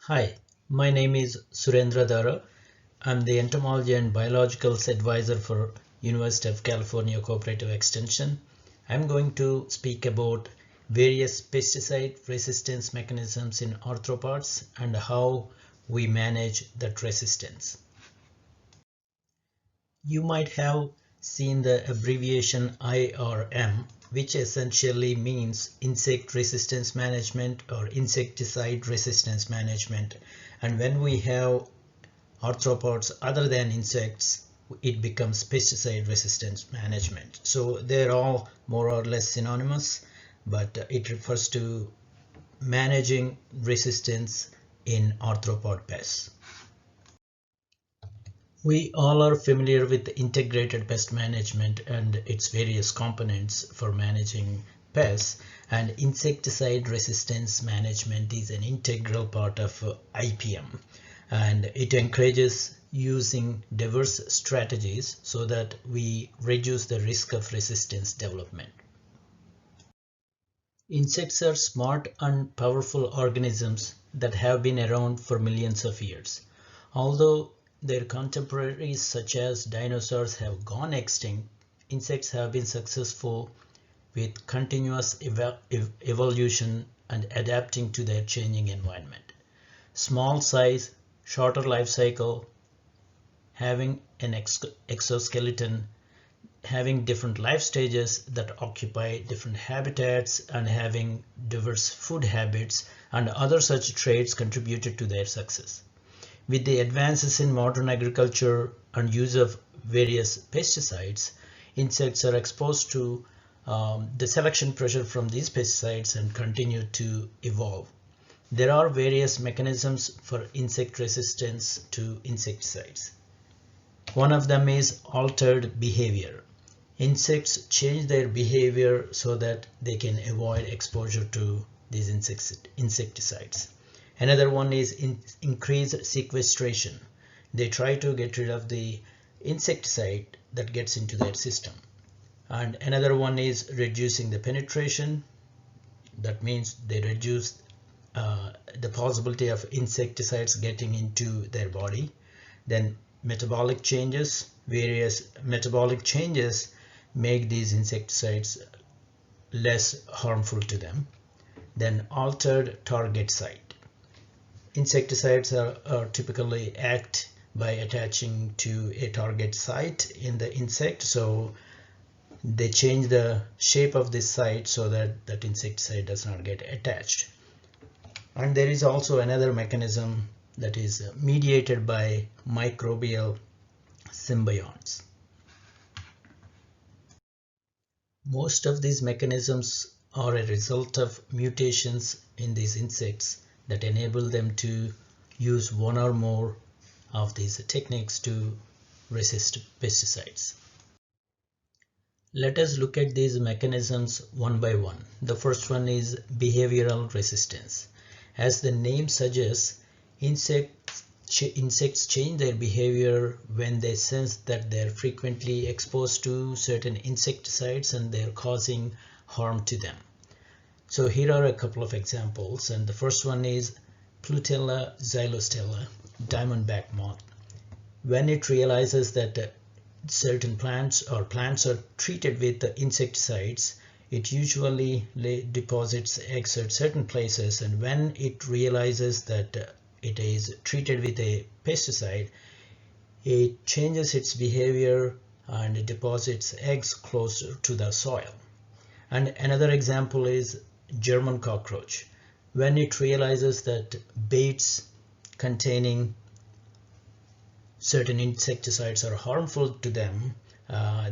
Hi, my name is Surendra Dara. I'm the Entomology and Biologicals Advisor for University of California Cooperative Extension. I'm going to speak about various pesticide resistance mechanisms in arthropods and how we manage that resistance. You might have seen the abbreviation IRM, which essentially means insect resistance management or insecticide resistance management. And when we have arthropods other than insects, it becomes pesticide resistance management. So they're all more or less synonymous, but it refers to managing resistance in arthropod pests. We all are familiar with integrated pest management and its various components for managing pests, and insecticide resistance management is an integral part of IPM, and it encourages using diverse strategies so that we reduce the risk of resistance development. Insects are smart and powerful organisms that have been around for millions of years. Although their contemporaries such as dinosaurs have gone extinct, insects have been successful with continuous evolution and adapting to their changing environment. Small size, shorter life cycle, having an exoskeleton, having different life stages that occupy different habitats, and having diverse food habits and other such traits contributed to their success. With the advances in modern agriculture and use of various pesticides, insects are exposed to the selection pressure from these pesticides and continue to evolve. There are various mechanisms for insect resistance to insecticides. One of them is altered behavior. Insects change their behavior so that they can avoid exposure to these insecticides. Another one is increased sequestration. They try to get rid of the insecticide that gets into their system. And another one is reducing the penetration. That means they reduce the possibility of insecticides getting into their body. Then metabolic changes. Various metabolic changes make these insecticides less harmful to them. Then altered target site. Insecticides are typically act by attaching to a target site in the insect, so they change the shape of this site so that that insecticide does not get attached. And there is also another mechanism that is mediated by microbial symbionts. Most of these mechanisms are a result of mutations in these insects that enable them to use one or more of these techniques to resist pesticides. Let us look at these mechanisms one by one. The first one is behavioral resistance. As the name suggests, insects change their behavior when they sense that they're frequently exposed to certain insecticides and they're causing harm to them. So here are a couple of examples, and the first one is Plutella xylostella, diamondback moth. When it realizes that certain plants are treated with the insecticides, it usually deposits eggs at certain places, and when it realizes that it is treated with a pesticide, it changes its behavior and it deposits eggs closer to the soil. And another example is German cockroach. When it realizes that baits containing certain insecticides are harmful to them,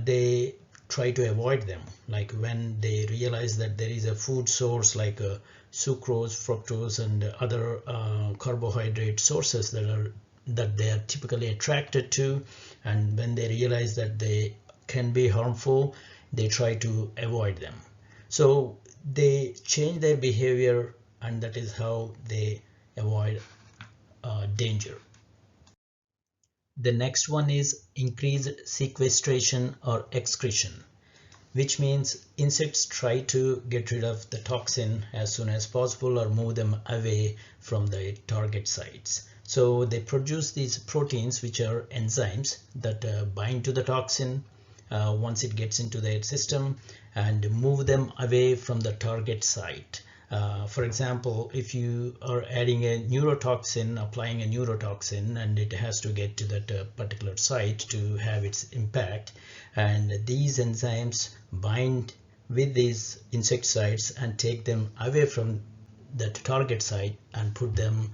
they try to avoid them. Like when they realize that there is a food source like sucrose, fructose, and other carbohydrate sources that they are typically attracted to, and when they realize that they can be harmful, they try to avoid them. So they change their behavior, and that is how they avoid danger. The next one is increased sequestration or excretion. which means insects try to get rid of the toxin as soon as possible or move them away from the target sites. So they produce these proteins, which are enzymes that bind to the toxin once it gets into their system and move them away from the target site. For example, if you are adding a neurotoxin, applying a neurotoxin, and it has to get to that particular site to have its impact, and these enzymes bind with these insecticides and take them away from that target site and put them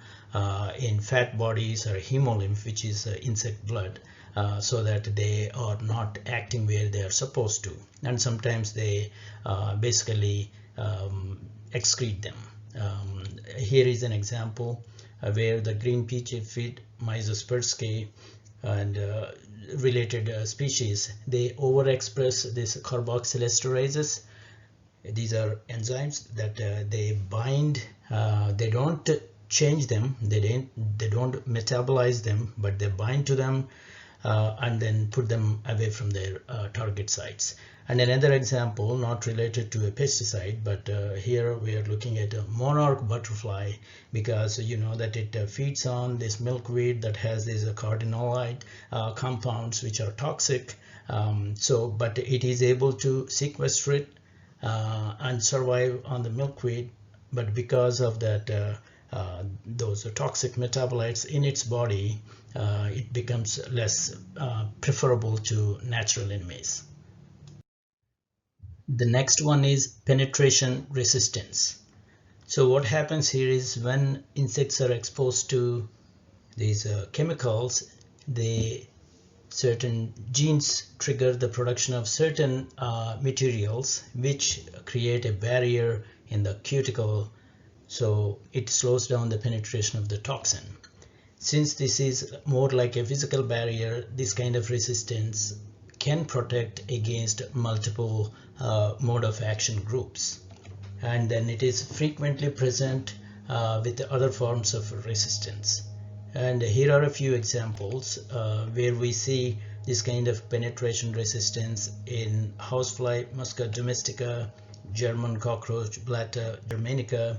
in fat bodies or hemolymph, which is insect blood, so that they are not acting where they are supposed to, and sometimes they basically excrete them. Here is an example where the green peach aphid, Myzosperske, and related species, they overexpress this carboxylesterases. These are enzymes that they bind. They don't change them, they don't metabolize them, but they bind to them and then put them away from their target sites. And another example, not related to a pesticide, but here we are looking at a monarch butterfly, because you know that it feeds on this milkweed that has these carotenoid compounds which are toxic. But it is able to sequester it and survive on the milkweed, but because of that those toxic metabolites in its body, it becomes less preferable to natural enemies. The next one is penetration resistance. So what happens here is when insects are exposed to these chemicals, certain genes trigger the production of certain materials which create a barrier in the cuticle, so it slows down the penetration of the toxin. Since this is more like a physical barrier, this kind of resistance can protect against multiple mode of action groups, and then it is frequently present with other forms of resistance. And here are a few examples where we see this kind of penetration resistance in housefly Musca domestica, German cockroach Blatta germanica,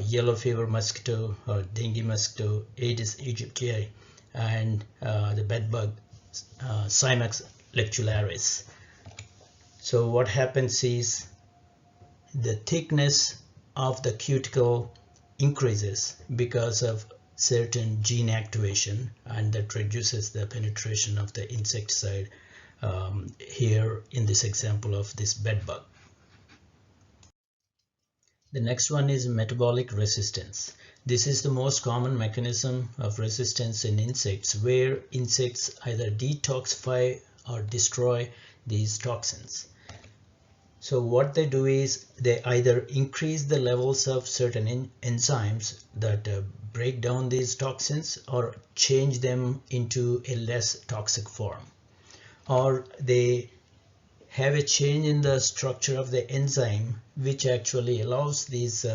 yellow fever mosquito or dengue mosquito Aedes aegypti, and the bedbug Cymex lectularis. So what happens is the thickness of the cuticle increases because of certain gene activation, and that reduces the penetration of the insecticide, here in this example of this bedbug. The next one is metabolic resistance. This is the most common mechanism of resistance in insects, where insects either detoxify or destroy these toxins. So what they do is they either increase the levels of certain enzymes that break down these toxins, or change them into a less toxic form, or they have a change in the structure of the enzyme which actually allows these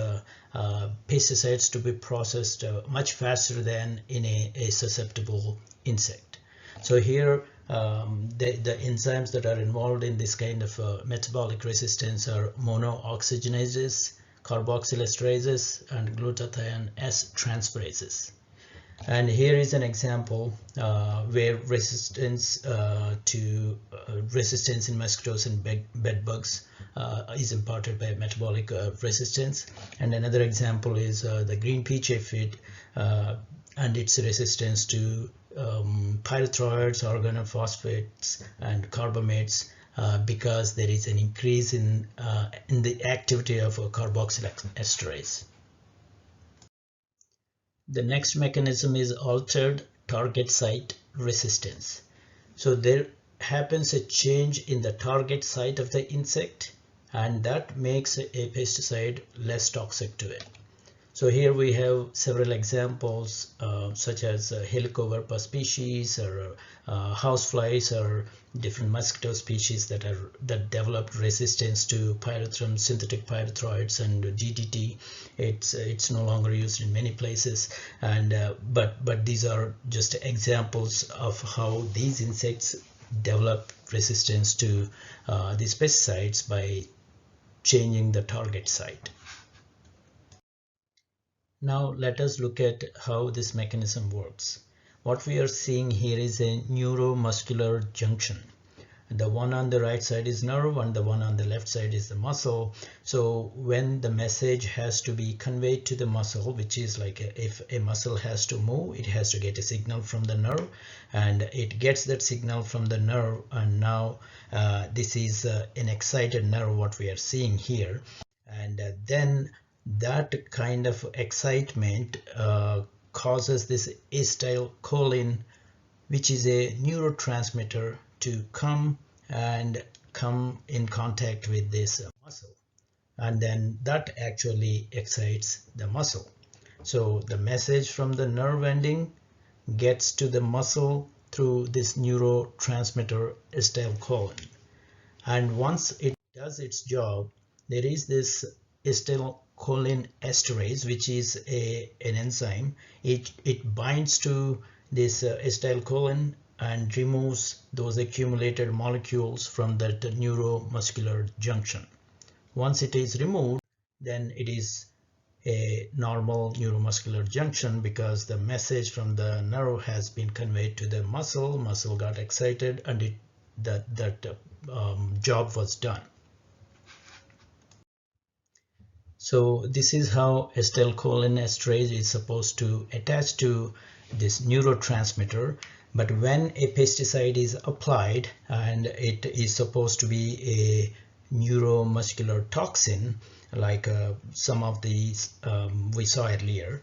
pesticides to be processed much faster than in a susceptible insect. So here the enzymes that are involved in this kind of metabolic resistance are monooxygenases, carboxylesterases, and glutathione S transferases. And here is an example where resistance resistance in mosquitoes and bedbugs is imparted by metabolic resistance. And another example is the green peach aphid and its resistance to pyrethroids, organophosphates, and carbamates, because there is an increase in the activity of a carboxylesterase. The next mechanism is altered target site resistance. So there happens a change in the target site of the insect, and that makes a pesticide less toxic to it. So here we have several examples such as Helicoverpa species, or houseflies, or different mosquito species that developed resistance to pyrethrum, synthetic pyrethroids, and GDT. It's no longer used in many places, and but these are just examples of how these insects develop resistance to these pesticides by changing the target site. Now let us look at how this mechanism works. What we are seeing here is a neuromuscular junction. The one on the right side is nerve and the one on the left side is the muscle. So when the message has to be conveyed to the muscle, which is like if a muscle has to move, it has to get a signal from the nerve, and it gets that signal from the nerve, and now this is an excited nerve what we are seeing here, and then that kind of excitement causes this acetylcholine, which is a neurotransmitter, to come in contact with this muscle, and then that actually excites the muscle. So the message from the nerve ending gets to the muscle through this neurotransmitter acetylcholine, and once it does its job, there is this acetylcholine esterase, which is an enzyme. It binds to this acetylcholine and removes those accumulated molecules from that neuromuscular junction. Once it is removed, then it is a normal neuromuscular junction, because the message from the nerve has been conveyed to the muscle. Muscle got excited, and that job was done. So this is how acetylcholine esterase is supposed to attach to this neurotransmitter. But when a pesticide is applied, and it is supposed to be a neuromuscular toxin, like some of these we saw earlier,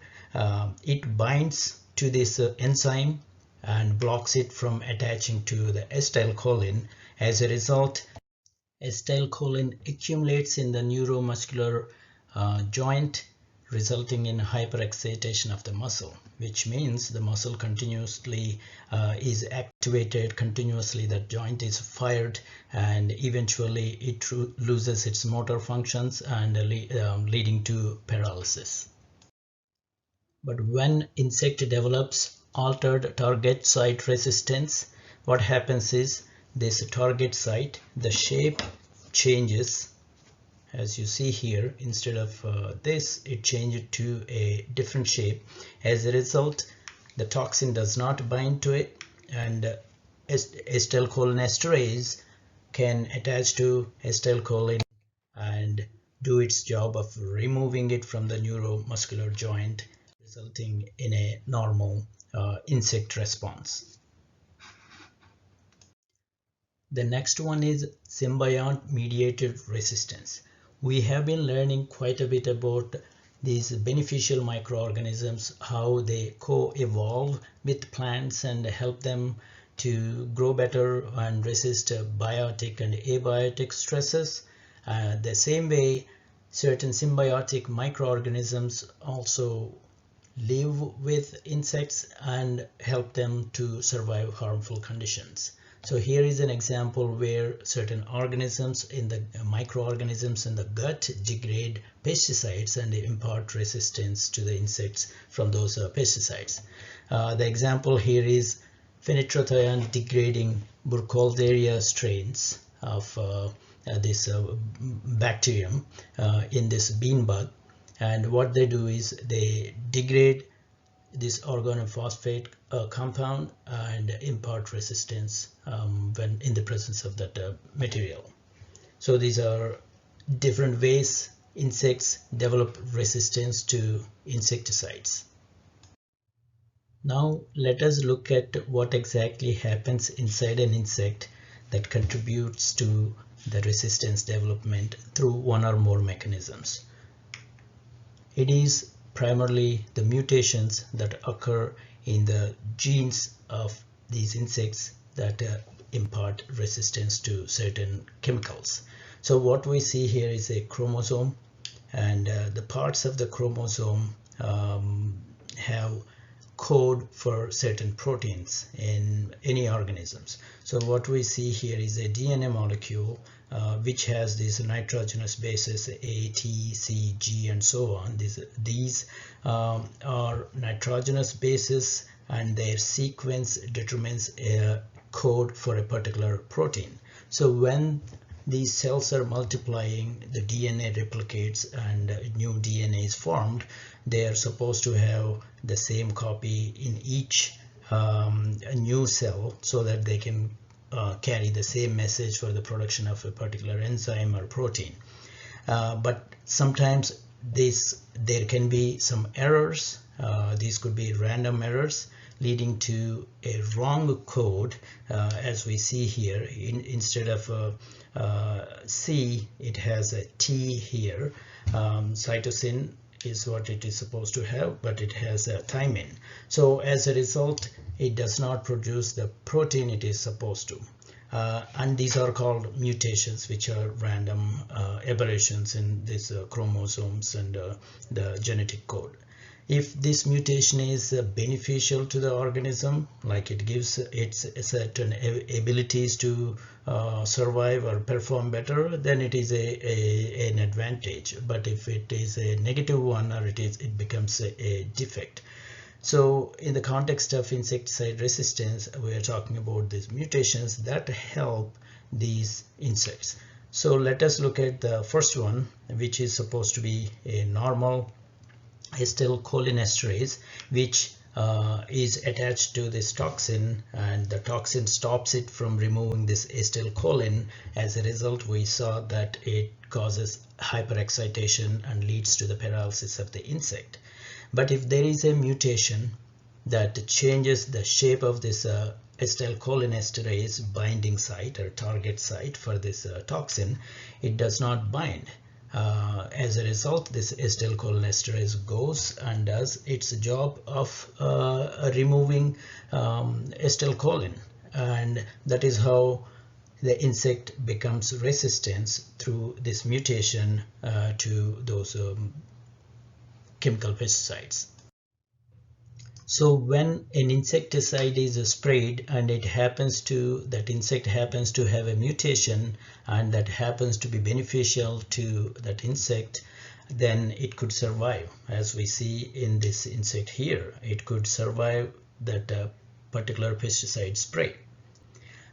it binds to this enzyme and blocks it from attaching to the acetylcholine. As a result, acetylcholine accumulates in the neuromuscular joint, resulting in hyperexcitation of the muscle, which means the muscle continuously is activated, continuously the joint is fired, and eventually it loses its motor functions, and leading to paralysis. But when insect develops altered target site resistance, what happens is this target site, the shape changes. As you see here, instead of this, it changed to a different shape. As a result, the toxin does not bind to it, and acetylcholine esterase can attach to acetylcholine and do its job of removing it from the neuromuscular joint, resulting in a normal insect response. The next one is symbiont-mediated resistance. We have been learning quite a bit about these beneficial microorganisms, how they co-evolve with plants and help them to grow better and resist biotic and abiotic stresses. The same way, certain symbiotic microorganisms also live with insects and help them to survive harmful conditions. So here is an example where certain organisms in the microorganisms in the gut degrade pesticides and impart resistance to the insects from those pesticides. The example here is phenitrathion degrading Burkholderia strains of this bacterium in this bean bug. And what they do is they degrade this organophosphate compound and impart resistance when in the presence of that material. So these are different ways insects develop resistance to insecticides. Now let us look at what exactly happens inside an insect that contributes to the resistance development through one or more mechanisms. It is primarily the mutations that occur in the genes of these insects that impart resistance to certain chemicals. So what we see here is a chromosome, and the parts of the chromosome have code for certain proteins in any organisms. So what we see here is a DNA molecule which has these nitrogenous bases A, T, C, G, and so on. These are nitrogenous bases, and their sequence determines code for a particular protein. So when these cells are multiplying, the DNA replicates and new DNA is formed. They are supposed to have the same copy in each new cell so that they can carry the same message for the production of a particular enzyme or protein. But sometimes there can be some errors. These could be random errors leading to a wrong code, as we see here. Instead of C, it has a T here. Cytosine is what it is supposed to have, but it has a thymine. So as a result, it does not produce the protein it is supposed to. And these are called mutations, which are random aberrations in these chromosomes and the genetic code. If this mutation is beneficial to the organism, like it gives it certain abilities to survive or perform better, then it is an advantage. But if it is a negative one, or it becomes a defect. So in the context of insecticide resistance, we are talking about these mutations that help these insects. So let us look at the first one, which is supposed to be a normal acetylcholinesterase, which is attached to this toxin, and the toxin stops it from removing this acetylcholine. As a result, we saw that it causes hyperexcitation and leads to the paralysis of the insect. But if there is a mutation that changes the shape of this acetylcholinesterase binding site or target site for this toxin, it does not bind. As a result, this acetylcholinesterase goes and does its job of removing acetylcholine, and that is how the insect becomes resistant through this mutation to those chemical pesticides. So when an insecticide is sprayed and that insect happens to have a mutation and that happens to be beneficial to that insect, then it could survive. As we see in this insect here, it could survive that particular pesticide spray.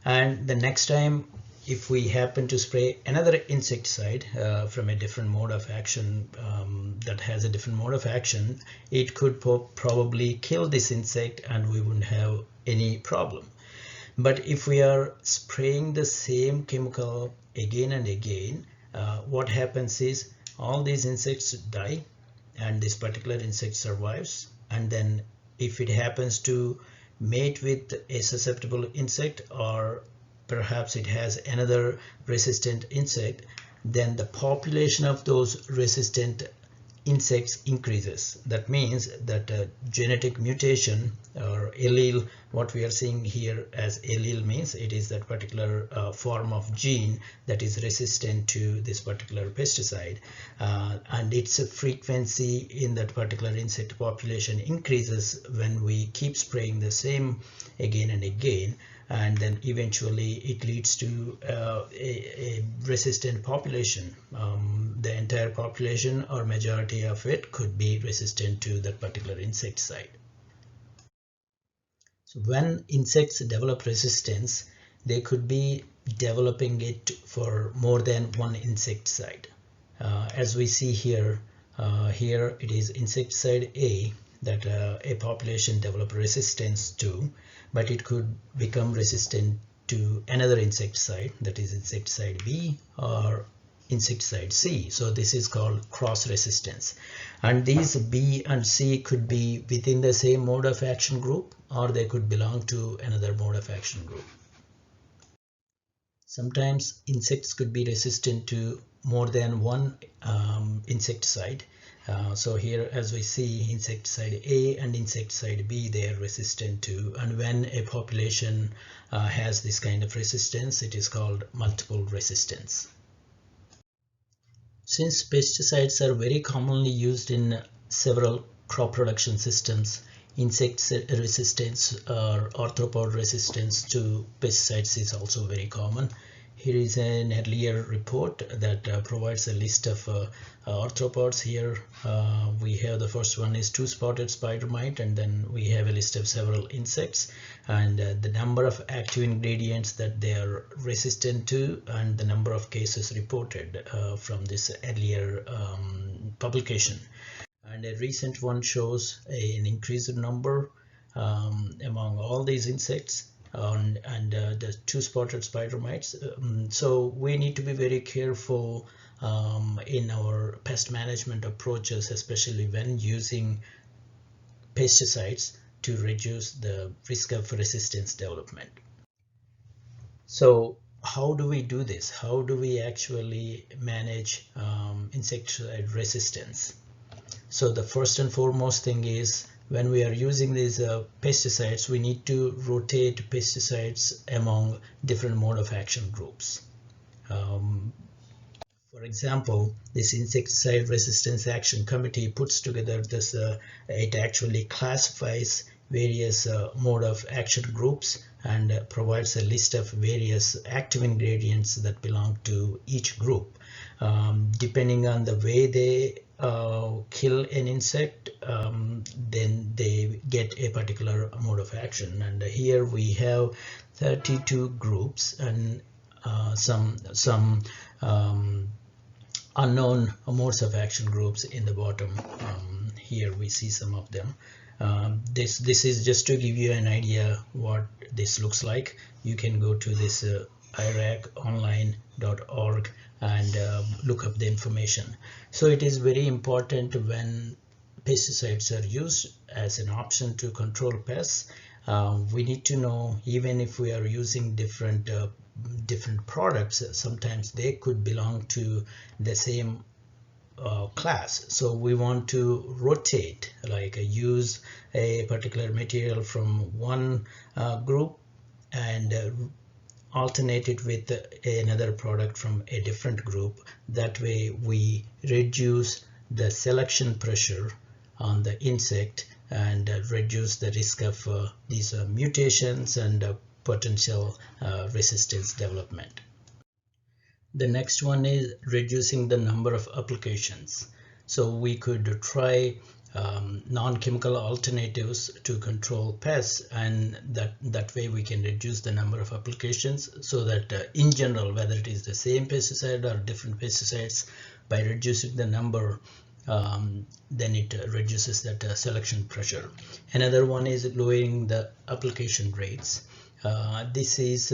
And the next time, if we happen to spray another insecticide from a different mode of action, that has a different mode of action, it could probably kill this insect and we wouldn't have any problem. But if we are spraying the same chemical again and again, what happens is all these insects die and this particular insect survives. And then if it happens to mate with a susceptible insect, or perhaps it has another resistant insect, then the population of those resistant insects increases. That means that genetic mutation or allele, what we are seeing here as allele means it is that particular form of gene that is resistant to this particular pesticide, and its frequency in that particular insect population increases when we keep spraying the same again and again, and then eventually it leads to a resistant population. The entire population or majority of it could be resistant to that particular insecticide. So when insects develop resistance, they could be developing it for more than one insecticide. As we see here, here it is insecticide A that a population develop resistance to, but it could become resistant to another insecticide, that is insecticide B or insecticide C. So this is called cross resistance, and these B and C could be within the same mode of action group, or they could belong to another mode of action group. Sometimes insects could be resistant to more than one insecticide. So here, as we see, insecticide A and insecticide B, they are resistant to, and when a population has this kind of resistance, it is called multiple resistance. Since pesticides are very commonly used in several crop production systems, insect resistance or arthropod resistance to pesticides is also very common. Here is an earlier report that provides a list of arthropods. Here we have the first one is two-spotted spider mite, and then we have a list of several insects and the number of active ingredients that they are resistant to, and the number of cases reported from this earlier publication. And a recent one shows an increased number among all these insects and the two-spotted spider mites. So we need to be very careful in our pest management approaches, especially when using pesticides to reduce the risk of resistance development. So how do we do this? How do we actually manage insecticide resistance? So the first and foremost thing is, when we are using these pesticides, we need to rotate pesticides among different mode of action groups. For example, this Insecticide Resistance Action Committee puts together this, it actually classifies various mode of action groups and provides a list of various active ingredients that belong to each group. Depending on the way they kill an insect, then they get a particular mode of action. And here we have 32 groups and some unknown modes of action groups in the bottom. Here we see some of them. This is just to give you an idea what this looks like. You can go to this iraconline.org and look up the information. So it is very important when pesticides are used as an option to control pests. We need to know, even if we are using different products, sometimes they could belong to the same class. So we want to rotate, like use a particular material from one group and alternate it with another product from a different group. That way we reduce the selection pressure on the insect and reduce the risk of these mutations and potential resistance development. The next one is reducing the number of applications. So we could try non-chemical alternatives to control pests, and that way we can reduce the number of applications, so that in general, whether it is the same pesticide or different pesticides, by reducing the number, then it reduces that selection pressure. Another one is lowering the application rates. This is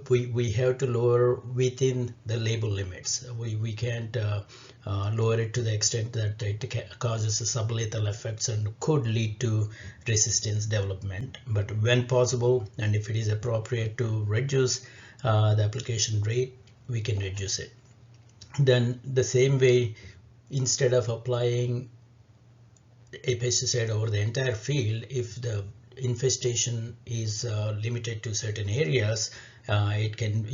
we have to lower within the label limits. We can't lower it to the extent that it causes sublethal effects and could lead to resistance development. But when possible, and if it is appropriate to reduce the application rate, we can reduce it. Then the same way, instead of applying a pesticide over the entire field, if the infestation is limited to certain areas, it can,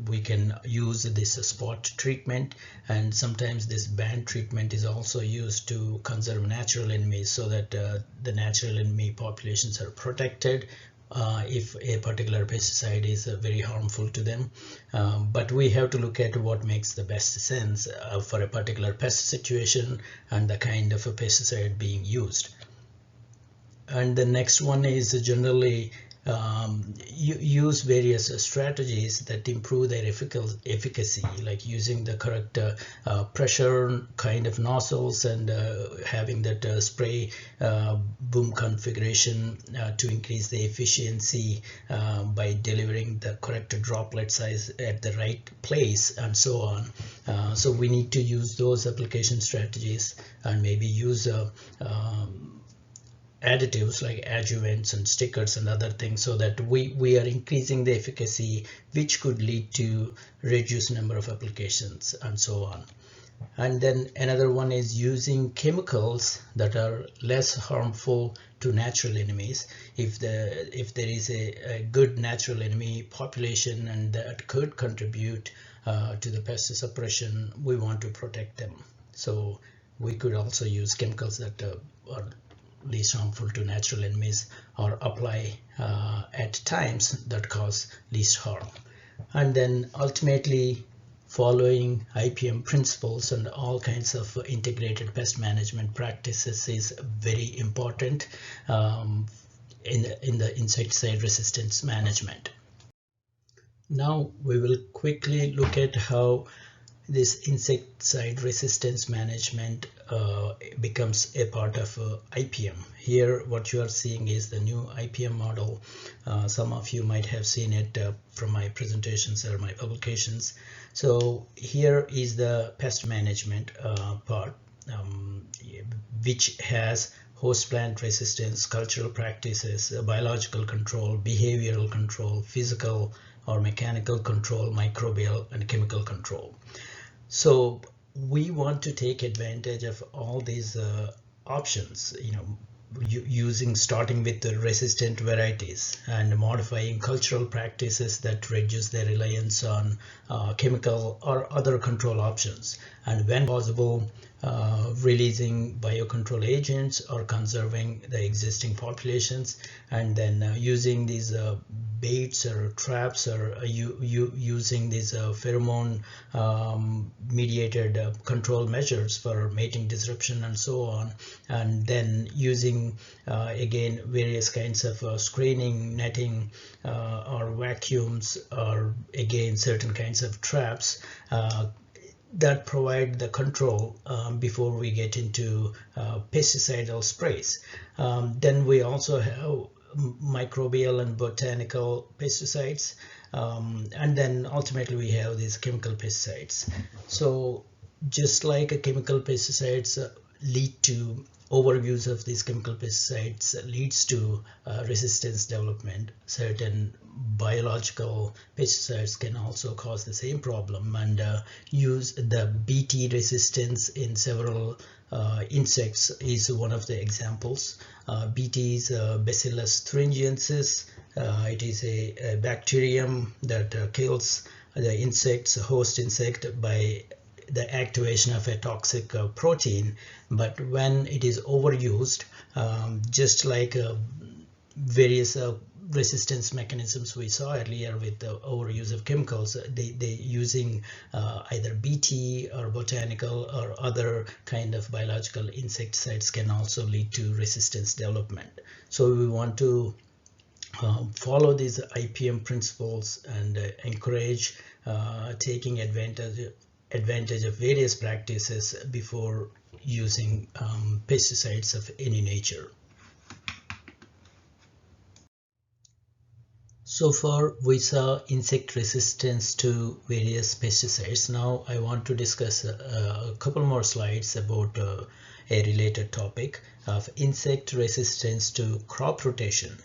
we can use this spot treatment, and sometimes this band treatment is also used to conserve natural enemies, so that the natural enemy populations are protected if a particular pesticide is very harmful to them. But we have to look at what makes the best sense for a particular pest situation and the kind of a pesticide being used. And the next one is generally use various strategies that improve their efficacy, like using the correct pressure kind of nozzles and having that spray boom configuration to increase the efficiency by delivering the correct droplet size at the right place, and so on. So we need to use those application strategies, and maybe use additives like adjuvants and stickers and other things, so that we are increasing the efficacy, which could lead to reduced number of applications and so on. And then another one is using chemicals that are less harmful to natural enemies. If there is a good natural enemy population and that could contribute to the pest suppression, we want to protect them. So we could also use chemicals that are least harmful to natural enemies, or apply at times that cause least harm. and then ultimately following IPM principles and all kinds of integrated pest management practices is very important in the insecticide resistance management. Now we will quickly look at how this insecticide resistance management becomes a part of IPM. Here what you are seeing is the new IPM model. Some of you might have seen it from my presentations or my publications. So here is the pest management part, which has host plant resistance, cultural practices, biological control, behavioral control, physical or mechanical control, microbial and chemical control. So we want to take advantage of all these options, starting with the resistant varieties and modifying cultural practices that reduce their reliance on chemical or other control options, and when possible releasing biocontrol agents or conserving the existing populations, and then using these baits or traps, or using these pheromone mediated control measures for mating disruption and so on, and then using again various kinds of screening, netting, or vacuums, or again certain kinds of traps that provide the control before we get into pesticidal sprays. Then we also have microbial and botanical pesticides, and then ultimately we have these chemical pesticides. So just like a chemical pesticides lead to overuse of these chemical pesticides leads to resistance development, certain biological pesticides can also cause the same problem, and use the Bt resistance in several insects is one of the examples. Bt is Bacillus thuringiensis. It is a bacterium that kills the insects, host insect, by the activation of a toxic protein. But when it is overused, just like various resistance mechanisms we saw earlier with the overuse of chemicals, they using either Bt or botanical or other kind of biological insecticides can also lead to resistance development. So we want to follow these IPM principles and encourage taking advantage of various practices before using pesticides of any nature. So far we saw insect resistance to various pesticides. Now I want to discuss a couple more slides about a related topic of insect resistance to crop rotation.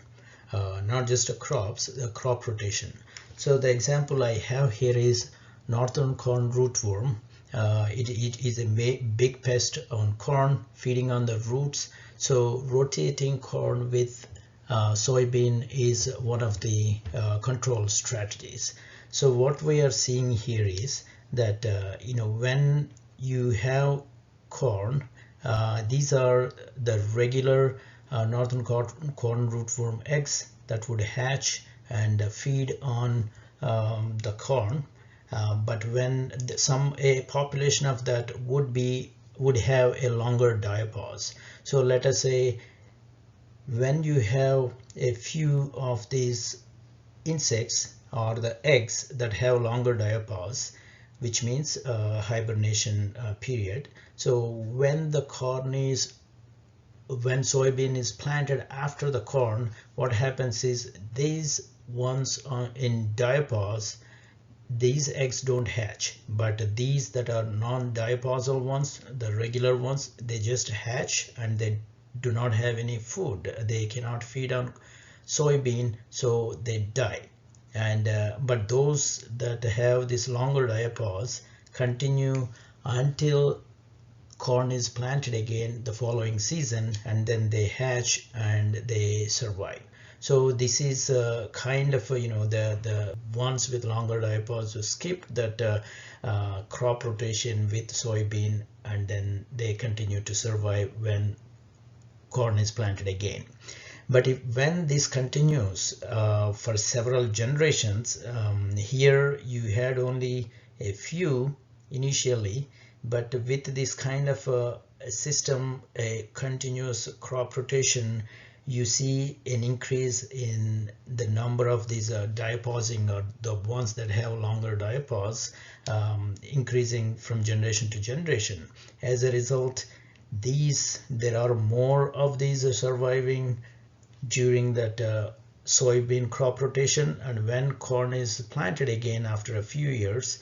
Not just crops, crop rotation. So the example I have here is northern corn rootworm. It is a big pest on corn, feeding on the roots. So rotating corn with soybean is one of the control strategies. So what we are seeing here is that when you have corn, these are the regular northern corn rootworm eggs that would hatch and feed on the corn. But when a population of that would have a longer diapause. So let us say when you have a few of these insects or the eggs that have longer diapause, which means hibernation period. So when soybean is planted after the corn, what happens is these ones in diapause, these eggs don't hatch, but these that are non-diapausal ones, the regular ones, they just hatch and they do not have any food. They cannot feed on soybean, so they die. And but those that have this longer diapause continue until corn is planted again the following season, and then they hatch and they survive. So this is kind of the ones with longer diapause who skip that crop rotation with soybean, and then they continue to survive when corn is planted again. But when this continues for several generations, here you had only a few initially, but with this kind of a system, a continuous crop rotation, you see an increase in the number of these diaposing, or the ones that have longer diapause, increasing from generation to generation. As a result, there are more of these surviving during that soybean crop rotation, and when corn is planted again after a few years,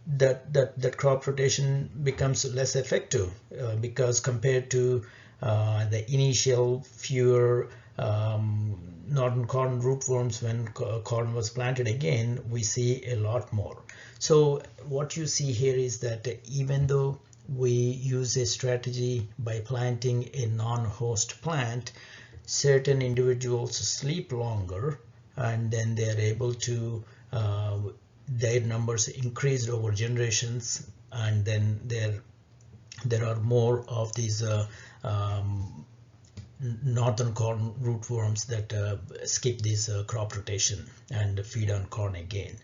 that crop rotation becomes less effective, because compared to the initial fewer northern corn rootworms when corn was planted again, we see a lot more. So what you see here is that even though we use a strategy by planting a non-host plant, certain individuals sleep longer, and then they are able to their numbers increased over generations, and then there are more of these northern corn rootworms that skip this crop rotation and feed on corn again.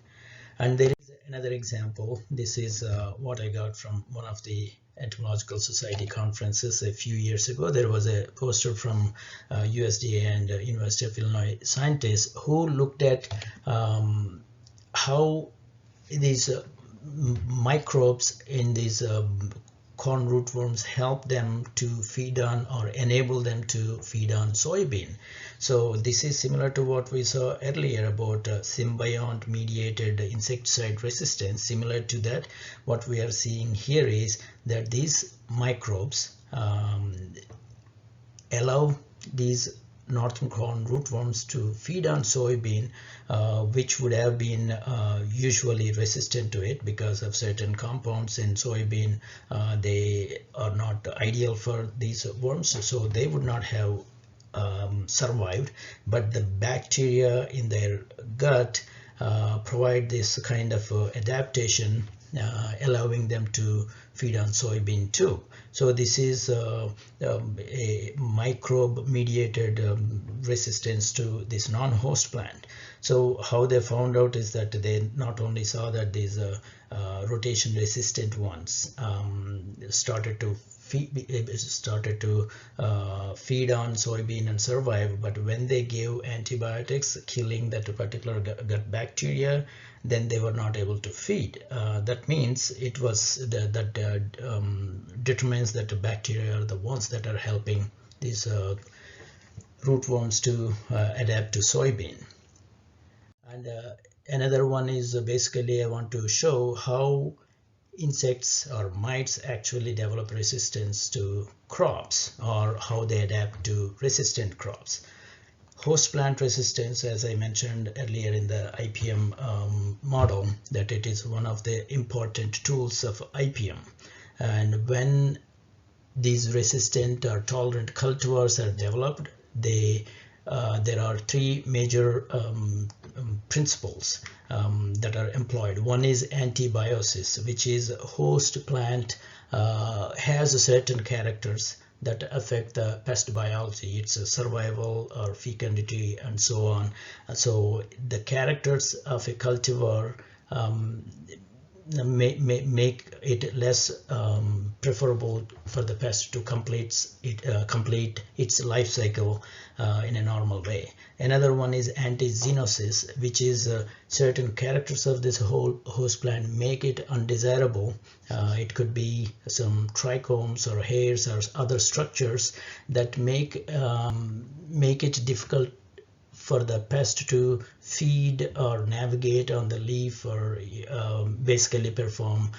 And there is another example. This is what I got from one of the Entomological Society conferences a few years ago. There was a poster from USDA and University of Illinois scientists who looked at how these microbes in these corn rootworms help them to feed on, or enable them to feed on soybean. So this is similar to what we saw earlier about symbiont-mediated insecticide resistance. Similar to that, what we are seeing here is that these microbes allow these northern corn rootworms to feed on soybean, which would have been usually resistant to it because of certain compounds in soybean. They are not ideal for these worms, so they would not have survived. But the bacteria in their gut provide this kind of adaptation, allowing them to feed on soybean too. So this is a microbe mediated resistance to this non-host plant. So how they found out is that they not only saw that these rotation resistant ones started to feed on soybean and survive, but when they gave antibiotics killing that particular gut bacteria, then they were not able to feed. That means it was that determines that the bacteria are the ones that are helping these rootworms to adapt to soybean. And another one is basically I want to show how insects or mites actually develop resistance to crops, or how they adapt to resistant crops. Host plant resistance, as I mentioned earlier in the IPM model, that it is one of the important tools of IPM. And when these resistant or tolerant cultivars are developed, there are three major principles that are employed. One is antibiosis, which is host plant has certain characters that affect the pest biology, its survival or fecundity and so on. So the characters of a cultivar make it less preferable for the pest to complete its life cycle in a normal way. Another one is anti-zoonosis, which is certain characters of this whole host plant make it undesirable. It could be some trichomes or hairs or other structures that make it difficult for the pest to feed or navigate on the leaf, or basically perform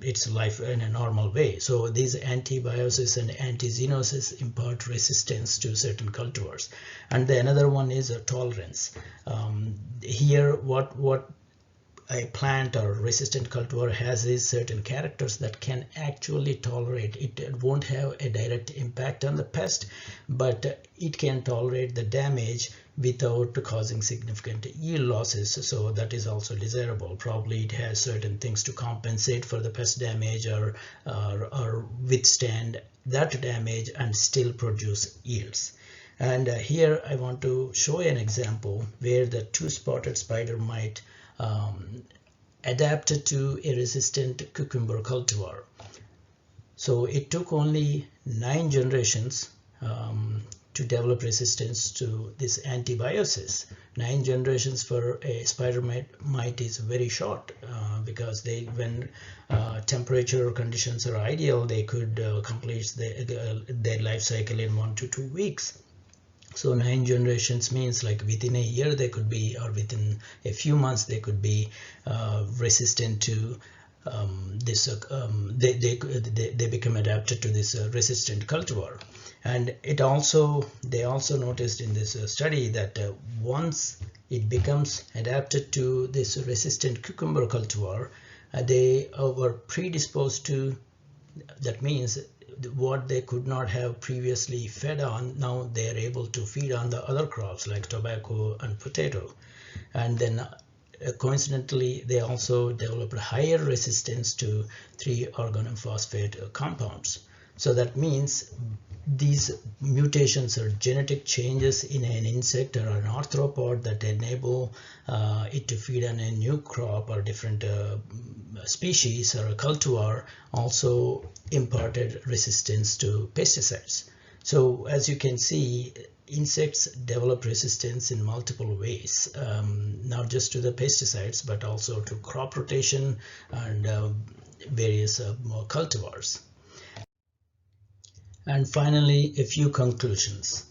its life in a normal way. So these antibiosis and anti-zoonosis impart resistance to certain cultivars. And the another one is a tolerance. Here what a plant or resistant cultivar has is certain characters that can actually tolerate it. It won't have a direct impact on the pest, but it can tolerate the damage without causing significant yield losses. So that is also desirable. Probably it has certain things to compensate for the pest damage, or withstand that damage and still produce yields. And here I want to show an example where the two-spotted spider mite adapted to a resistant cucumber cultivar. So it took only 9 generations to develop resistance to this antibiosis. 9 generations for a spider mite is very short because when temperature conditions are ideal, they could complete their life cycle in 1 to 2 weeks. So 9 generations means like within a year they could be, or within a few months they could be resistant to they become adapted to this resistant cultivar. And they also noticed in this study that once it becomes adapted to this resistant cucumber cultivar, they were predisposed to, that means what they could not have previously fed on, now they are able to feed on the other crops like tobacco and potato. And then coincidentally, they also developed higher resistance to 3-organophosphate compounds. So that means these mutations or genetic changes in an insect or an arthropod that enable it to feed on a new crop or different species or a cultivar also imparted resistance to pesticides. So as you can see, insects develop resistance in multiple ways, not just to the pesticides, but also to crop rotation and various cultivars. And finally, a few conclusions.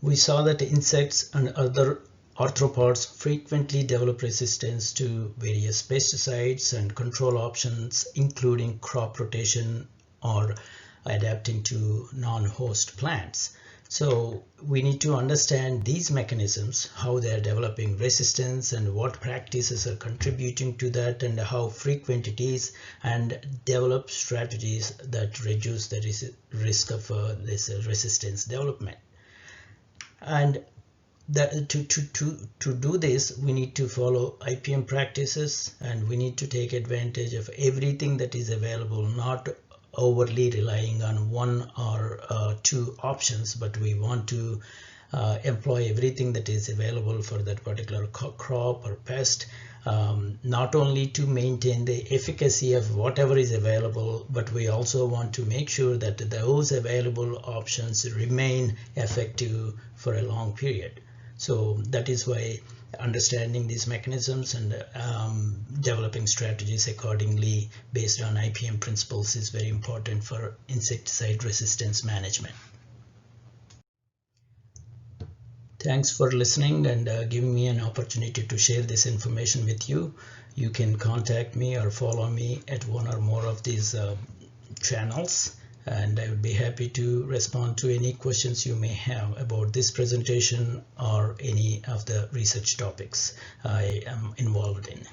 We saw that insects and other arthropods frequently develop resistance to various pesticides and control options, including crop rotation or adapting to non-host plants. So we need to understand these mechanisms, how they are developing resistance and what practices are contributing to that and how frequent it is, and develop strategies that reduce the risk of this resistance development. And to do this, we need to follow IPM practices, and we need to take advantage of everything that is available, not overly relying on one or two options, but we want to employ everything that is available for that particular crop or pest, not only to maintain the efficacy of whatever is available, but we also want to make sure that those available options remain effective for a long period. So that is why understanding these mechanisms and developing strategies accordingly based on IPM principles is very important for insecticide resistance management. Thanks for listening and giving me an opportunity to share this information with you. You can contact me or follow me at one or more of these channels, and I would be happy to respond to any questions you may have about this presentation or any of the research topics I am involved in.